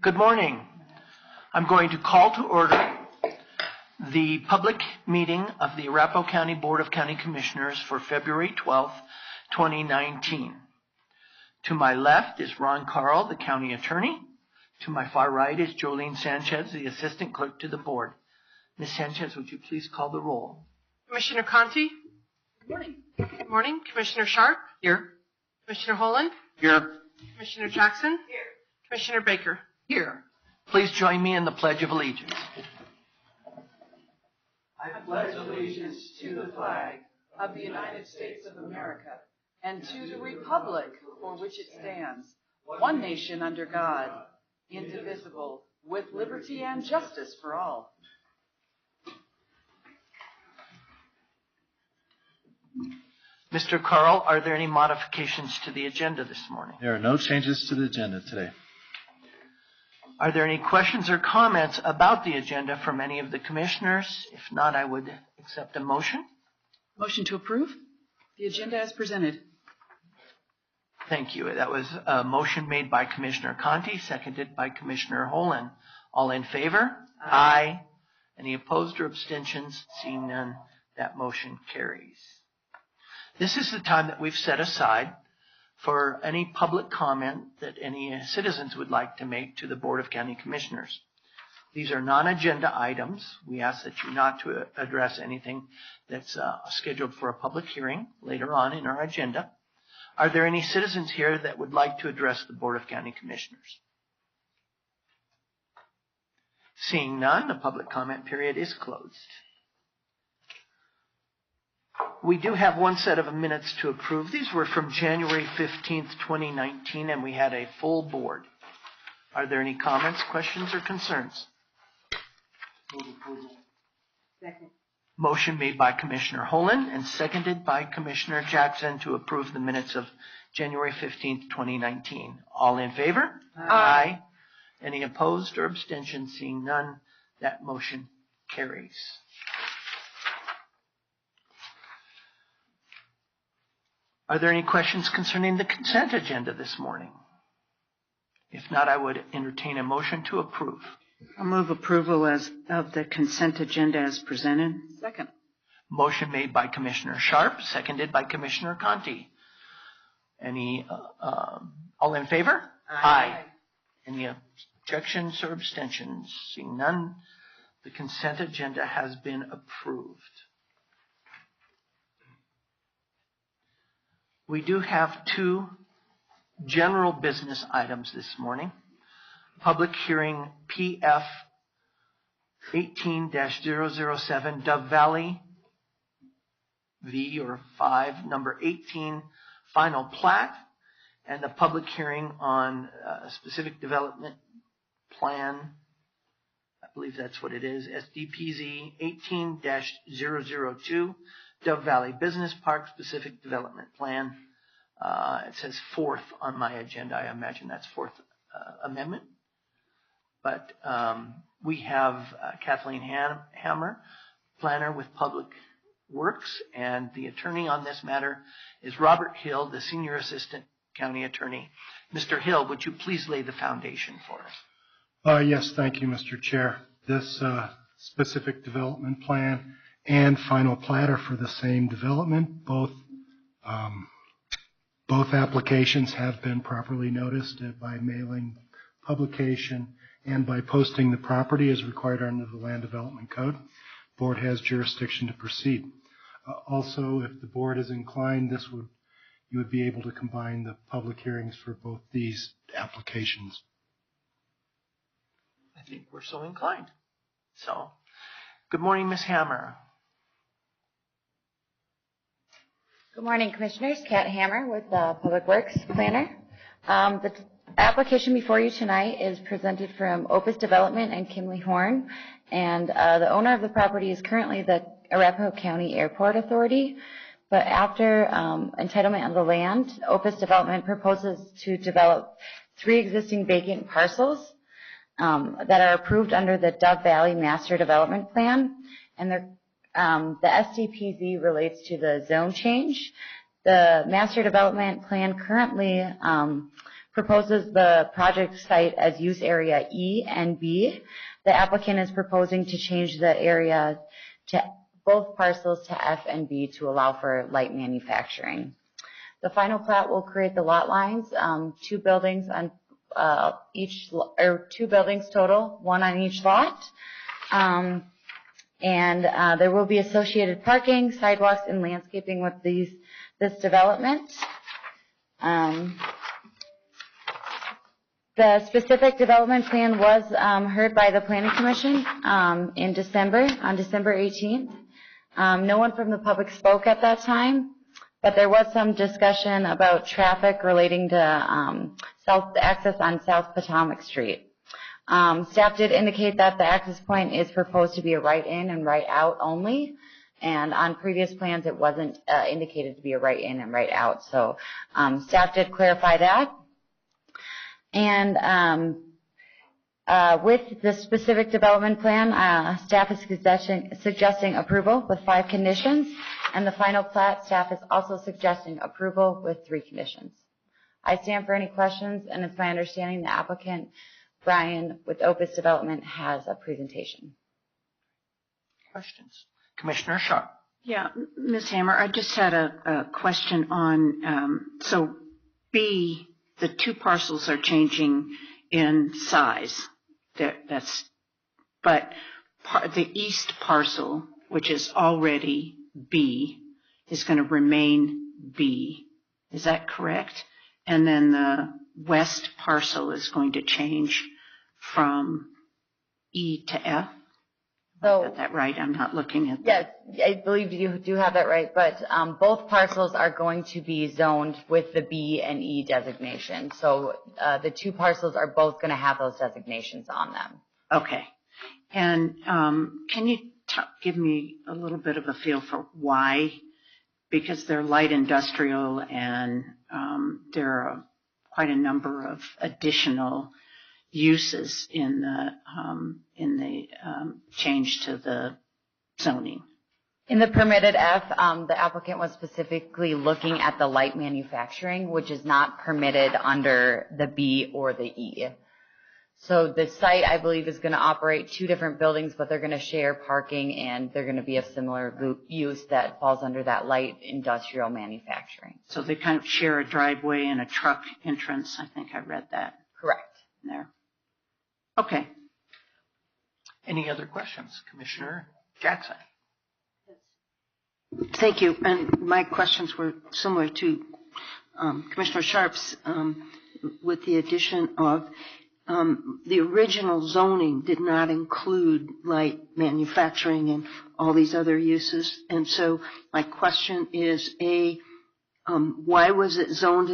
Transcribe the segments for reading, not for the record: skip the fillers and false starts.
Good morning. I'm going to call to order the public meeting of the Arapahoe County Board of County Commissioners for February 12th, 2019. To my left is Ron Carl, the county attorney. To my far right is Jolene Sanchez, the assistant clerk to the board. Ms. Sanchez, would you please call the roll? Commissioner Conti? Good morning. Good morning. Commissioner Sharp? Here. Commissioner Holland? Here. Commissioner Jackson? Here. Commissioner Baker? Here. Please join me in the Pledge of Allegiance. I pledge allegiance to the flag of the United States of America and to the republic for which it stands, one nation under God, indivisible, with liberty and justice for all. Mr. Carl, are there any modifications to the agenda this morning? There are no changes to the agenda today. Are there any questions or comments about the agenda from any of the commissioners? If not, I would accept a motion. Motion to approve the agenda as presented. Thank you. That was a motion made by Commissioner Conti, seconded by Commissioner Holland. All in favor? Aye. Any opposed or abstentions? Seeing none, that motion carries. This is the time that we've set aside for any public comment that any citizens would like to make to the Board of County Commissioners. These are non-agenda items. We ask that you not to address anything that's scheduled for a public hearing later on in our agenda. Are there any citizens here that would like to address the Board of County Commissioners? Seeing none, the public comment period is closed. We do have one set of minutes to approve. These were from January 15th, 2019, and we had a full board. Are there any comments, questions, or concerns? Second. Motion made by Commissioner Holland and seconded by Commissioner Jackson to approve the minutes of January 15th, 2019. All in favor? Aye. Any opposed or abstentions? Seeing none, that motion carries. Are there any questions concerning the consent agenda this morning? If not, I would entertain a motion to approve. I'll move approval of the consent agenda as presented. Second. Motion made by Commissioner Sharp, seconded by Commissioner Conti. Any, all in favor? Aye. Any objections or abstentions? Seeing none, the consent agenda has been approved. We do have two general business items this morning. Public hearing PF 18-007 Dove Valley V or 5, number 18, final plat, and a public hearing on a specific development plan. I believe that's what it is, SDPZ 18-002, Dove Valley Business Park Specific Development Plan. It says fourth on my agenda. I imagine that's fourth amendment. But we have Kathleen Hammer, planner with Public Works, and the attorney on this matter is Robert Hill, the senior assistant county attorney. Mr. Hill, would you please lay the foundation for us? Yes, thank you, Mr. Chair. This specific development plan and final plat are for the same development. Both applications have been properly noticed by mailing, publication, and by posting the property as required under the Land Development Code. The board has jurisdiction to proceed. Also, if the board is inclined, you would be able to combine the public hearings for both these applications. I think we're so inclined. So, good morning, Ms. Hammer. Good morning, Commissioners. Kat Hammer with the Public Works Planner. The application before you tonight is presented from Opus Development and Kimley Horn, and the owner of the property is currently the Arapahoe County Airport Authority. But after entitlement of the land, Opus Development proposes to develop 3 existing vacant parcels that are approved under the Dove Valley Master Development Plan, and the SDPZ relates to the zone change. The Master Development Plan currently proposes the project site as use area E and B. The applicant is proposing to change the area to both parcels to F and B to allow for light manufacturing. The final plat will create the lot lines, 2 buildings on two buildings total, 1 on each lot. And there will be associated parking, sidewalks, and landscaping with this development. The specific development plan was heard by the Planning Commission on December 18th. No one from the public spoke at that time, but there was some discussion about traffic relating to access on South Potomac Street. Staff did indicate that the access point is proposed to be a right in and right out only, and on previous plans it wasn't indicated to be a right in and right out. So staff did clarify that. And with the specific development plan, staff is suggesting approval with 5 conditions, and the final plat, staff is also suggesting approval with 3 conditions. I stand for any questions, and it's my understanding the applicant, Brian, with Opus Development, has a presentation. Questions? Commissioner Sharp. Yeah, Ms. Hammer, I just had a question on, so B, the 2 parcels are changing in size. But the east parcel, which is already B, is going to remain B. Is that correct? And then the west parcel is going to change from E to F. So, I got that right? I'm not looking at that. Yes, I believe you do have that right, but both parcels are going to be zoned with the B and E designation. So the 2 parcels are both going to have those designations on them. Okay. And can you give me a little bit of a feel for why? Because they're light industrial, and there are quite a number of additional uses in the change to the zoning. In the permitted F, the applicant was specifically looking at the light manufacturing, which is not permitted under the B or the E. So the site, I believe, is going to operate 2 different buildings, but they're going to share parking, and they're going to be a similar use that falls under that light industrial manufacturing. So they kind of share a driveway and a truck entrance. I think I read that. Correct. There. Okay. Any other questions? Commissioner Jackson. Thank you. And my questions were similar to Commissioner Sharp's, with the addition of the original zoning did not include light manufacturing and all these other uses. And so my question is, why was it zoned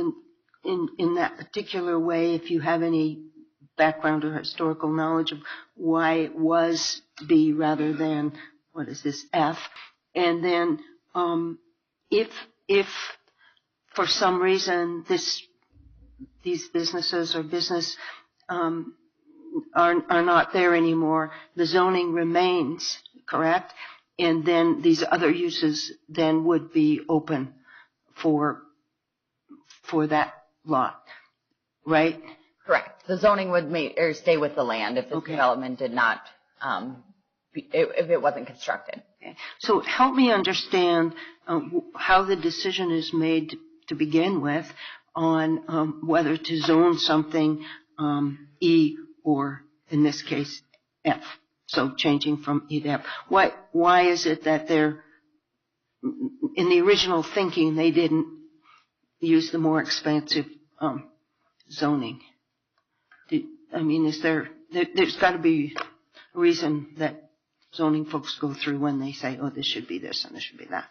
in that particular way, if you have any background or historical knowledge of why it was B rather than, what is this, F? And then if for some reason these businesses or business are not there anymore, the zoning remains, correct? And then these other uses then would be open for that lot, right? Correct. The zoning would stay with the land if this development did not, if it wasn't constructed. Okay. So help me understand how the decision is made to begin with on whether to zone something E or, in this case, F. So changing from E to F. Why is it that they're, in the original thinking, they didn't use the more expansive zoning? There's got to be a reason that zoning folks go through when they say, oh, this should be this and this should be that.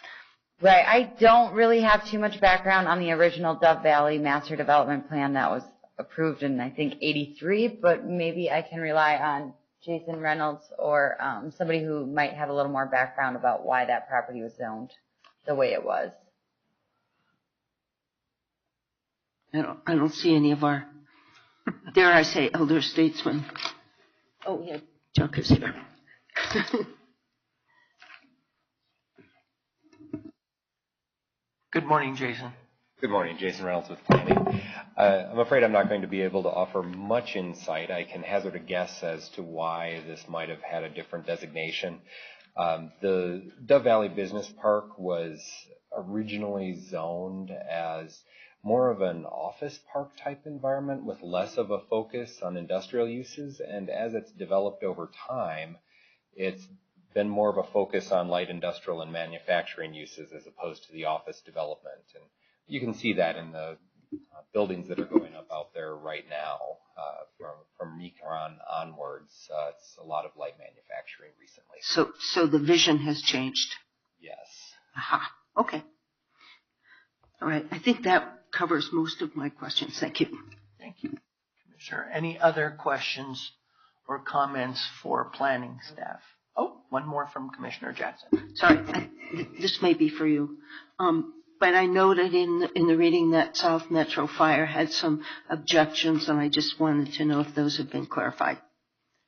Right. I don't really have too much background on the original Dove Valley Master Development Plan that was approved in, I think, 83, but maybe I can rely on Jason Reynolds or somebody who might have a little more background about why that property was zoned the way it was. I don't see any of our, dare I say, elder statesmen. Oh, yeah, Chuck is here. Good morning, Jason. Good morning, Jason Reynolds with Planning. I'm afraid I'm not going to be able to offer much insight. I can hazard a guess as to why this might have had a different designation. The Dove Valley Business Park was originally zoned as more of an office park type environment with less of a focus on industrial uses, and as it's developed over time, it's been more of a focus on light industrial and manufacturing uses as opposed to the office development. And you can see that in the buildings that are going up out there right now, from Micron onwards. It's a lot of light manufacturing recently. So the vision has changed? Yes. Aha. Okay. All right. I think that covers most of my questions. Thank you. Thank you, Commissioner. Any other questions or comments for planning staff? Oh, one more from Commissioner Jackson. Sorry, this may be for you. But I noted in the reading that South Metro Fire had some objections, and I just wanted to know if those have been clarified.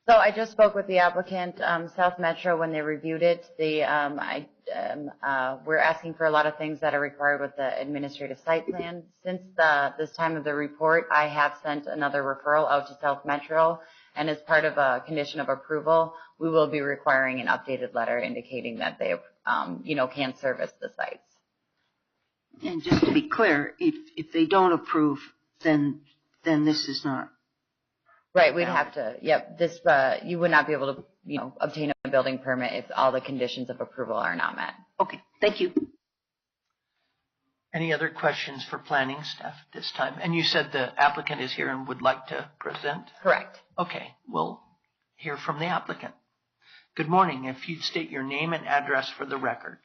So I just spoke with the applicant, South Metro, when they reviewed it. We're asking for a lot of things that are required with the administrative site plan. Since this time of the report, I have sent another referral out to South Metro, and as part of a condition of approval, we will be requiring an updated letter indicating that they, can service the sites. And just to be clear, if they don't approve, then this is not. Right, we'd have to, you would not be able to, obtain a building permit if all the conditions of approval are not met. Okay, thank you. Any other questions for planning staff at this time? And you said the applicant is here and would like to present? Correct. Okay, we'll hear from the applicant. Good morning. If you'd state your name and address for the record.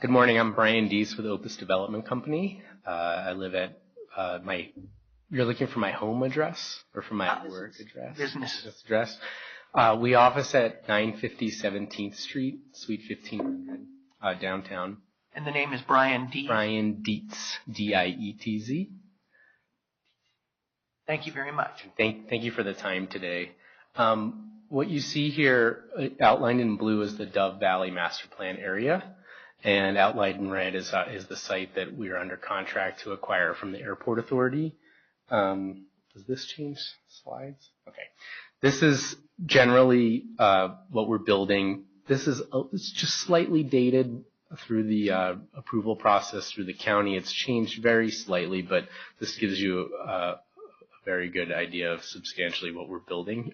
Good morning. I'm Brian Deese with Opus Development Company. I live at you're looking for my home address or for my work address? Business address. We office at 950 17th Street, Suite 1500, downtown. And the name is Brian Deese? Brian Dietz, D-I-E-T-Z. Thank you very much. Thank you for the time today. What you see here outlined in blue is the Dove Valley Master Plan area, and outlined in red is the site that we are under contract to acquire from the Airport Authority. Does this change slides? Okay. This is generally what we're building. It's just slightly dated through the approval process through the county. It's changed very slightly, but this gives you a very good idea of substantially what we're building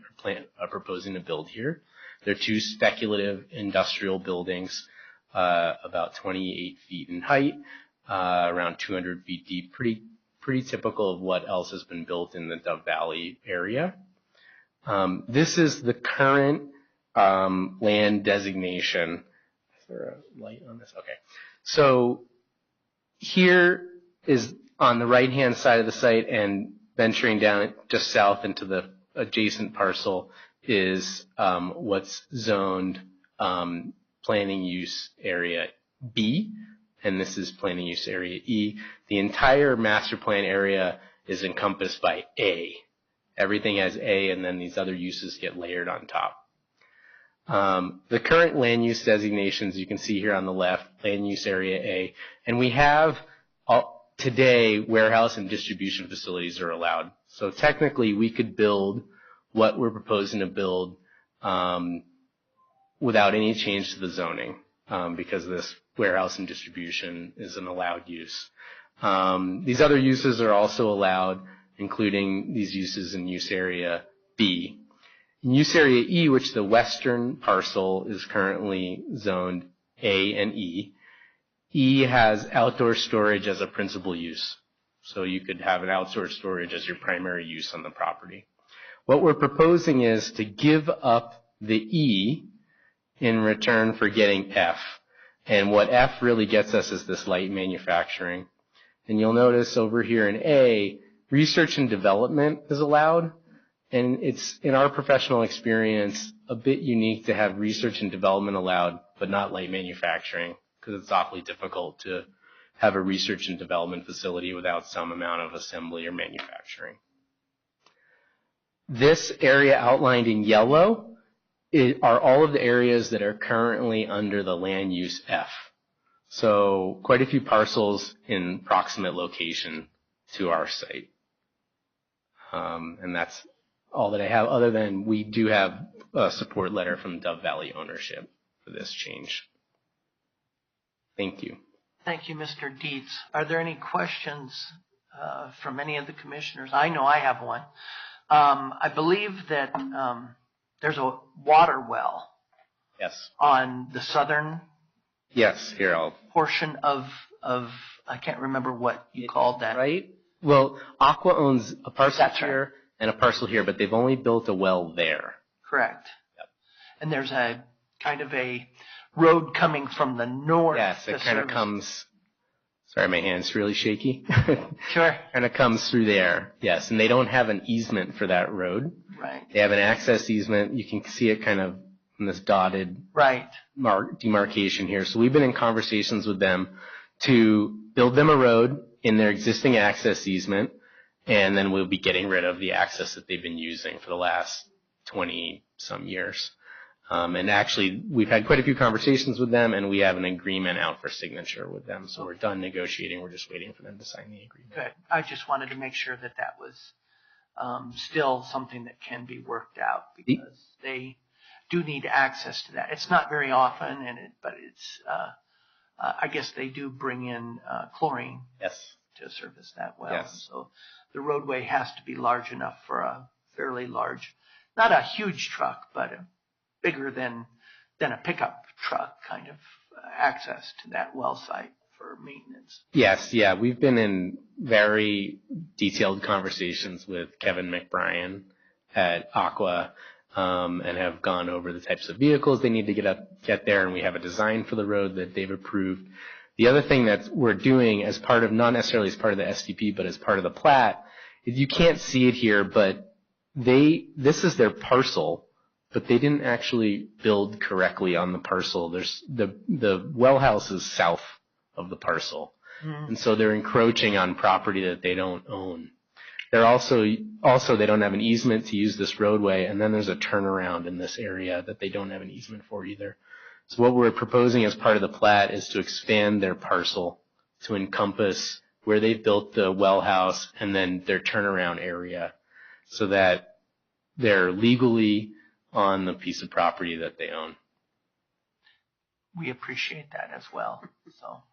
or proposing to build here. They're two speculative industrial buildings, about 28 feet in height. around 200 feet deep, pretty typical of what else has been built in the Dove Valley area. This is the current land designation. Is there a light on this? Okay. So here is on the right-hand side of the site, and venturing down just south into the adjacent parcel is what's zoned planning use area B, and this is planning use area E. The entire master plan area is encompassed by A. Everything has A, and then these other uses get layered on top. The current land use designations you can see here on the left, land use area A, and we have today warehouse and distribution facilities are allowed. So technically we could build what we're proposing to build without any change to the zoning because this warehouse and distribution is an allowed use. These other uses are also allowed, including these uses in use area B. In use area E, which the western parcel is currently zoned A and E, E has outdoor storage as a principal use. So you could have an outdoor storage as your primary use on the property. What we're proposing is to give up the E in return for getting F. And what F really gets us is this light manufacturing. And you'll notice over here in A, research and development is allowed. And it's, in our professional experience, a bit unique to have research and development allowed, but not light manufacturing, because it's awfully difficult to have a research and development facility without some amount of assembly or manufacturing. This area outlined in yellow are all of the areas that are currently under the land use F. So quite a few parcels in proximate location to our site. And that's all that I have, other than we do have a support letter from Dove Valley ownership for this change. Thank you. Thank you, Mr. Dietz. Are there any questions from any of the commissioners? I know I have one. I believe that there's a water well. Yes. On the southern. Yes. Here portion of I can't remember what you called that. Right. Well, Aqua owns a parcel here and a parcel here, but they've only built a well there. Correct. Yep. And there's a kind of a road coming from the north. Yes, it kind of comes. Sorry, my hand's really shaky. Sure. Kind of comes through there. Yes, and they don't have an easement for that road. Right. They have an access easement. You can see it kind of in this dotted demarcation here. So we've been in conversations with them to build them a road in their existing access easement, and then we'll be getting rid of the access that they've been using for the last 20-some years. And actually, we've had quite a few conversations with them, and we have an agreement out for signature with them. So we're done negotiating. We're just waiting for them to sign the agreement. Good. I just wanted to make sure that that was still something that can be worked out, because they do need access to that. It's not very often, but it's I guess they do bring in chlorine. Yes. To service that well. Yes. So the roadway has to be large enough for a fairly large, not a huge truck, but a bigger than a pickup truck kind of access to that well site for maintenance. Yes, yeah. We've been in very detailed conversations with Kevin McBrien at Aqua and have gone over the types of vehicles they need to get there, and we have a design for the road that they've approved. The other thing that we're doing as part of, not necessarily as part of the SDP, but as part of the plat, is you can't see it here, but this is their parcel, but they didn't actually build correctly on the parcel. There's the well house is south of the parcel. Mm. And so they're encroaching on property that they don't own. They're also they don't have an easement to use this roadway, and then there's a turnaround in this area that they don't have an easement for either. So what we're proposing as part of the plat is to expand their parcel to encompass where they've built the well house and then their turnaround area, so that they're legally on the piece of property that they own. We appreciate that as well. So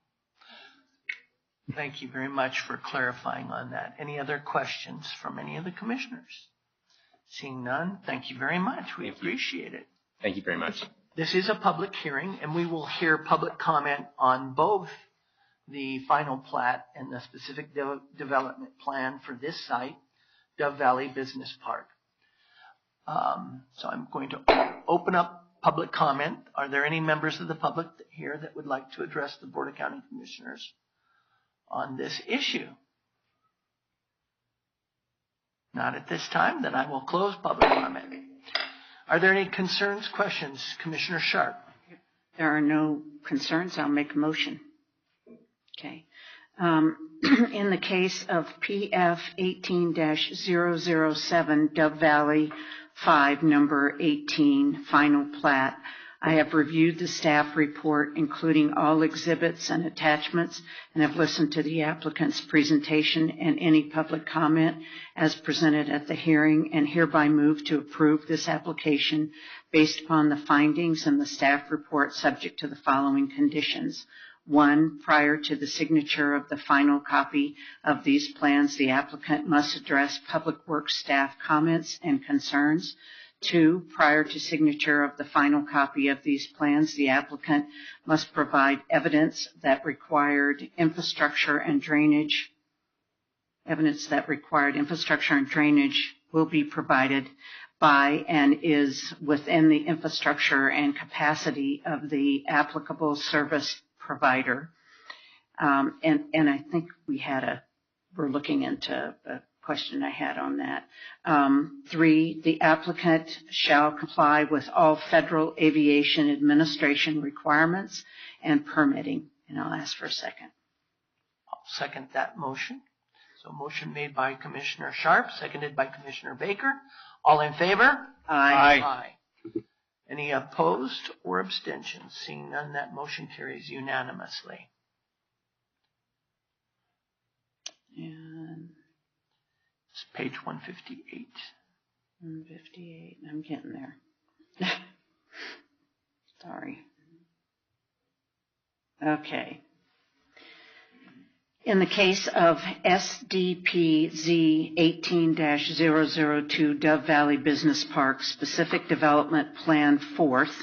thank you very much for clarifying on that. Any other questions from any of the commissioners? Seeing none, thank you very much. We appreciate it. Thank you very much. This is a public hearing, and we will hear public comment on both the final plat and the specific development plan for this site, Dove Valley Business Park. So I'm going to open up public comment. Are there any members of the public here that would like to address the Board of County Commissioners on this issue? Not at this time. Then I will close public comment. Are there any concerns, questions? Commissioner Sharp. There are no concerns. I'll make a motion. Okay. In the case of PF 18-007, Dove Valley 5, number 18, final plat, I have reviewed the staff report, including all exhibits and attachments, and have listened to the applicant's presentation and any public comment as presented at the hearing, and hereby move to approve this application based upon the findings in the staff report, subject to the following conditions. 1, prior to the signature of the final copy of these plans, the applicant must address Public Works staff comments and concerns. 2, prior to signature of the final copy of these plans, the applicant must provide evidence that required infrastructure and drainage will be provided by and is within the infrastructure and capacity of the applicable service provider. And I think we're looking into a question I had on that. 3, the applicant shall comply with all Federal Aviation Administration requirements and permitting. And I'll ask for a second. I'll second that motion. So motion made by Commissioner Sharp, seconded by Commissioner Baker. All in favor? Aye. Any opposed or abstentions? Seeing none, that motion carries unanimously. And it's page 158. 158. I'm getting there. Sorry. Okay. In the case of SDPZ 18-002 Dove Valley Business Park Specific Development Plan 4th,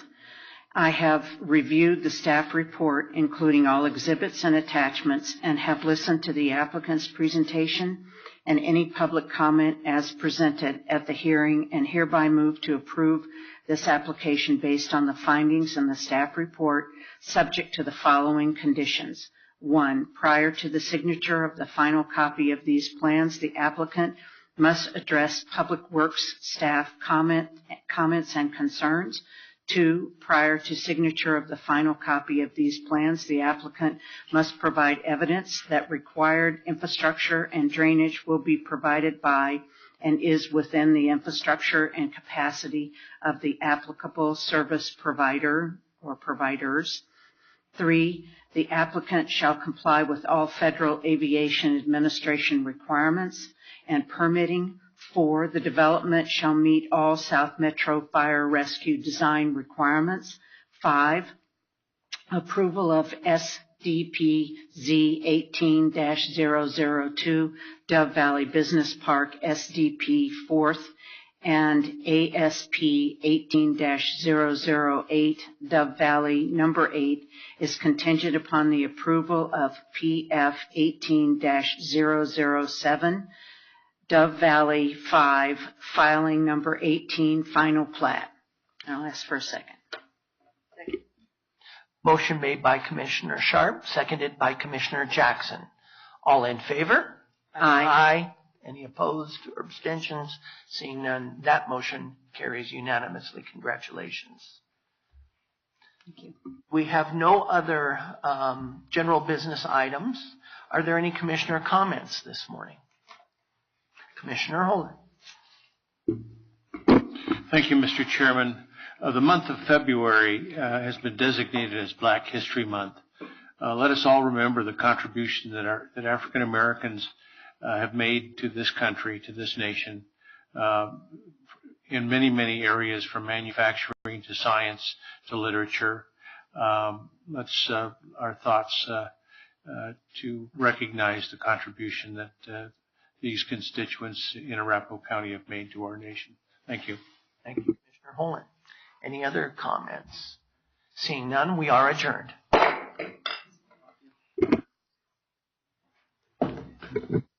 I have reviewed the staff report, including all exhibits and attachments, and have listened to the applicant's presentation and any public comment as presented at the hearing, and hereby move to approve this application based on the findings in the staff report, subject to the following conditions. 1, prior to the signature of the final copy of these plans, the applicant must address Public Works staff comments and concerns. 2, prior to signature of the final copy of these plans, the applicant must provide evidence that required infrastructure and drainage will be provided by and is within the infrastructure and capacity of the applicable service provider or providers. 3, the applicant shall comply with all Federal Aviation Administration requirements and permitting. 4, the development shall meet all South Metro Fire Rescue Design requirements. 5, approval of SDPZ 18-002 Dove Valley Business Park SDP 4th and ASP 18-008 Dove Valley number 8 is contingent upon the approval of PF 18-007 Dove Valley 5 filing number 18 final plat. I'll ask for a second. Motion made by Commissioner Sharp, seconded by Commissioner Jackson. All in favor? Aye. Any opposed or abstentions? Seeing none, that motion carries unanimously. Congratulations. Thank you. We have no other general business items. Are there any commissioner comments this morning? Commissioner Holden. Thank you, Mr. Chairman. The month of February has been designated as Black History Month. Let us all remember the contribution that African Americans have made to this country, to this nation, in many, many areas, from manufacturing to science to literature. Let's our thoughts to recognize the contribution that these constituents in Arapahoe County have made to our nation. Thank you. Thank you, Commissioner Holden. Any other comments? Seeing none, we are adjourned. adjourned.